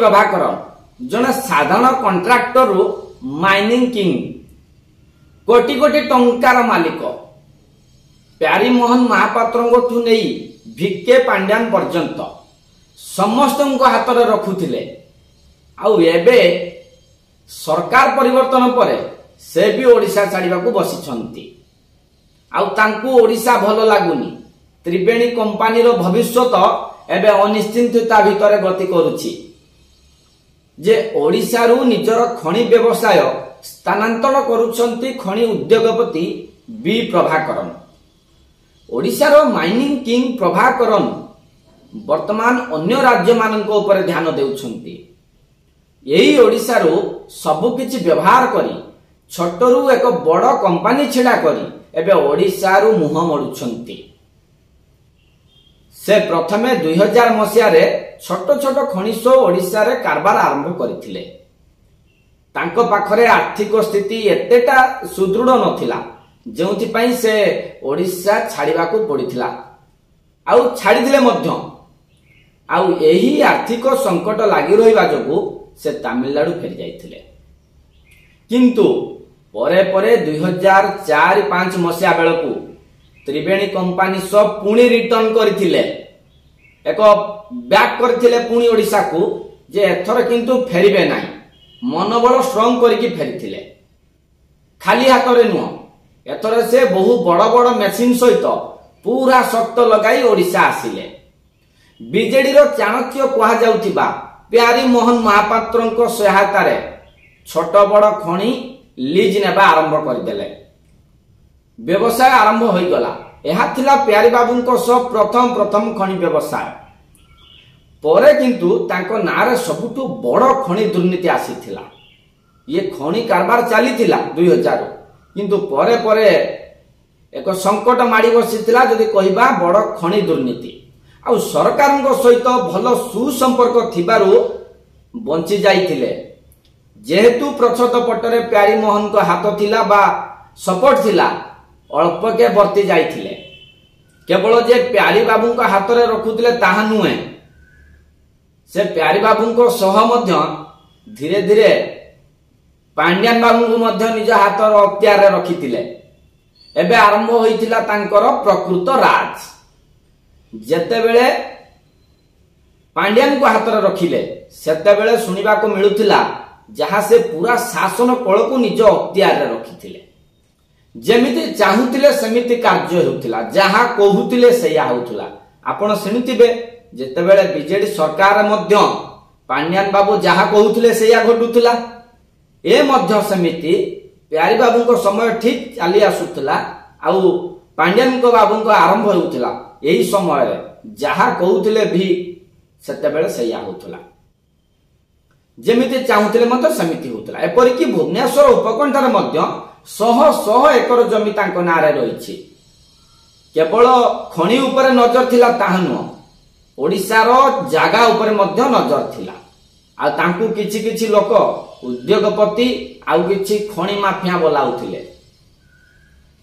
प्रभाकर जने साधारण कंट्राक्टर रु माइनिंग किंग कोटी कोटी टंकार मालिक प्यारीमोहन महापात्र नहीं भिके पांड्यान पर्यंत समस्त हाथ में रखुले आबे सरकार परिवर्तन पर से भी ओडिशा छाड़िबा को बसिछंती ओडिशा भल लगुनि त्रिवेणी कंपानी रो भविष्यत एबे अनिश्चितता भितर गति करुछि जे ओडिशा रु निजर खनि व्यवसाय स्थानांतरण करुछंती खनि उद्योगपति बी प्रभाकरन। ओडिशा रो माइनिंग किंग प्रभाकरन वर्तमान अन्य राज्य मानक ऊपर ध्यान देउछंती। यही ओडिशा रो सब किछि व्यवहार करी छोटरू एक बड़ कंपानी छिड़ा करी एबे ओडिशा रु मुह मोडुछंती। से प्रथमे 2000 मसीह रे छोट छोट खनिश ओडिशा रे कारबार आरंभ करथिले। तांको पाखरे आर्थिक स्थिति एतेटा सुदृढ़ नथिला जेउथि पई से ओडिशा छाड़िबा को पड़िथिला आउ छाड़ी दिले मध्य आउ एही आर्थिक संकट लागि रहिबा जोगु से तमिलनाडु फेरि जाइथिले। किंतु परे परे 2004-5 मसीहा बेलकु त्रिवेणी कंपानी सब पुणी रिटर्न करथिले एक बैक करथिले पुणी ओडिशा को जे एथर किंतु फेरिबे नाही मनोबल स्ट्रांग करके फेरिथिले। खाली हाथ रे नुह एथर से बहु बड़ बड़ मेसिन सहित पूरा शक्त लगाई ओडिशा आसिले। बीजेडी रो चाणक्य कहा जाउथिबा प्यारीमोहन महापात्रଙ୍କ सहायता रे छोट बड़ खणी लीज नेबा आरंभ करदेले। व्यवसाय आरंभ हो गला। यह थिला प्यारी बाबूंको सब प्रथम खनि व्यवसाय परे किंतु तांको नारे सबुठु बड़ खनि दुर्नीति आसीथिला। ये खनि कारबार चलीथिला 2000 किंतु परे परे एक संकट माड़ी बसीथिला जदि कहिबा बड़ खनि दुर्नीति आ सरकारଙ୍କ सहित भल सुसंपर्क थिबारु बंची जाइथिले। जेहेतु प्रछत पटरे प्यारीमोहन को हाथ थिला बा सपोर्ट थिला अल्प के वर्ती जाइथिले। केवल जे प्यारी बाबू को हाथ रे रखुथिले ताहा नुहे से प्यारी बाबू को सह मध्य धीरे धीरे पांड्यान बाबू को मध्य निज हाथ अख्तियार रे रखिथिले। एबे आरंभ होइथिला तांकर प्रकृत राज। जेते बेले पांड्यान को हाथ रे रखिले सेते बेले सुनिबा को मिलुथिला जहां से पूरा शासन कळ को निज अख्तियार रे रखिथिले। जेमिति चाहुथिले सेमिति कार्य होउथिला जहां कहूथिले सेया होउथिला। आपण सुनिथिबे जेतेबेले बीजेडी सरकार मध्य पांड्यान बाबू जहां कहूथिले सेया घटुथिला। ए मध्य सेमिति प्यारी बाबू को समय ठीक चली आसुथिला आउ पांड्यान को बाबू को आरंभ होउथिला। एही समय जहां कहूथिले भी सेतेबेले सेया होउथिला। जेमिति चाहुथिले मत सेमिति होउथिला। एपरि कि भुवनेश्वर उपकंठर मध्य शह एकर जमी तांको नारे रहिछि। केवल खनि ऊपर नजर थिला ताहा नुह ओडिशा रो जागा ऊपर मध्य नजर थिला। आ तांकु किछि लोक उद्योगपति आउ किछि खनि माफिया बोलाउथिले।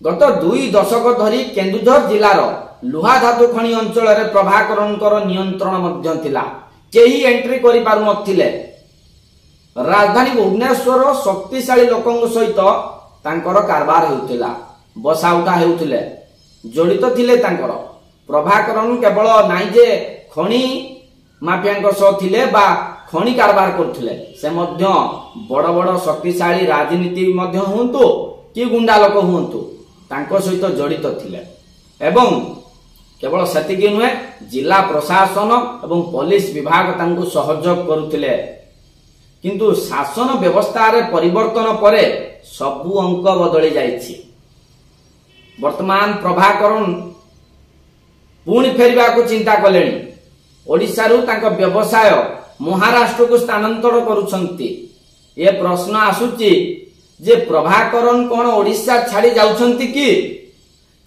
गत 2 दशक धरी केन्दुझर जिल्लार लुहा धातु खनि अंचल रे प्रभाकरनकर नियंत्रण मध्य थिला। केही एंट्री करि पारु नथिले। राजधानी भुवनेश्वर शक्तिशाली लोकंग सहित तांकर कारबार हेउतिला बसा उठा हेउतिले जड़ित थिले। तांकर प्रभाकरन केवल नाइ जे खनि माफियाଙ୍କ सह थिले बा खनि कारबार करथिले से मध्य बड़ बड़ शक्तिशाली राजनीति मध्य हुंतु कि गुंडा लोक हुंतु तांको सहित जड़ित थिले। एवं केवल सेतिकी नुहे जिला प्रशासन एवं पुलिस विभाग तांको सहयोग करुथिले। किंतु शासन व्यवस्था रे परिवर्तन परे सबु अंक बदली जाइछि। वर्तमान प्रभाकरन पुणी फेरिबा को चिंता कलेनी। ओडिशा रु तांको व्यवसाय महाराष्ट्र को स्थानांतरण करुछंती। ये प्रश्न आसुची जे प्रभाकरन कोन ओडिशा छाड़ी जाउछंती कि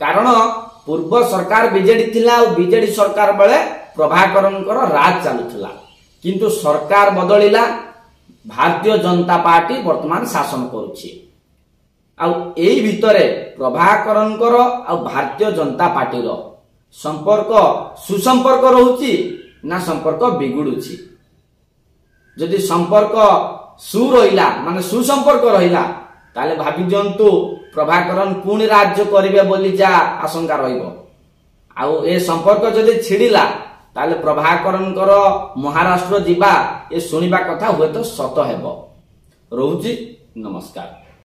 कारण पूर्व सरकार बीजेडी थिला और बीजेडी सरकार बेले प्रभाकरनकर राज चालुथिला। किंतु सरकार बदलिला भारतीय जनता पार्टी वर्तमान शासन करुछि। आउ एई भितरे प्रभाकरनकर आ भारतीय जनता पार्टी रो संपर्क सुसंपर्क रहुछि ना संपर्क बिगुडुछि। ଯଦି ସମ୍ପର୍କ ରହିଲା ମାନେ ସୁସମ୍ପର୍କ ରହିଲା ତାହେଲେ ଭାବି ଦିଅନ୍ତୁ ପ୍ରଭାକରନ୍ ପୁଣି ରାଜ୍ୟ କରିବେ ବୋଲି ଯା ଆଶଙ୍କା ରହିବ। ଆଉ ଏ ସମ୍ପର୍କ ଯଦି ଛିଡ଼ିଲା ତାହେଲେ ପ୍ରଭାକରଙ୍କର ମହାରାଷ୍ଟ୍ର ଯିବା ଏ ଶୁଣିବା କଥା ହୁଏତ ସତ ହେବ। ରହୁଛି, ନମସ୍କାର।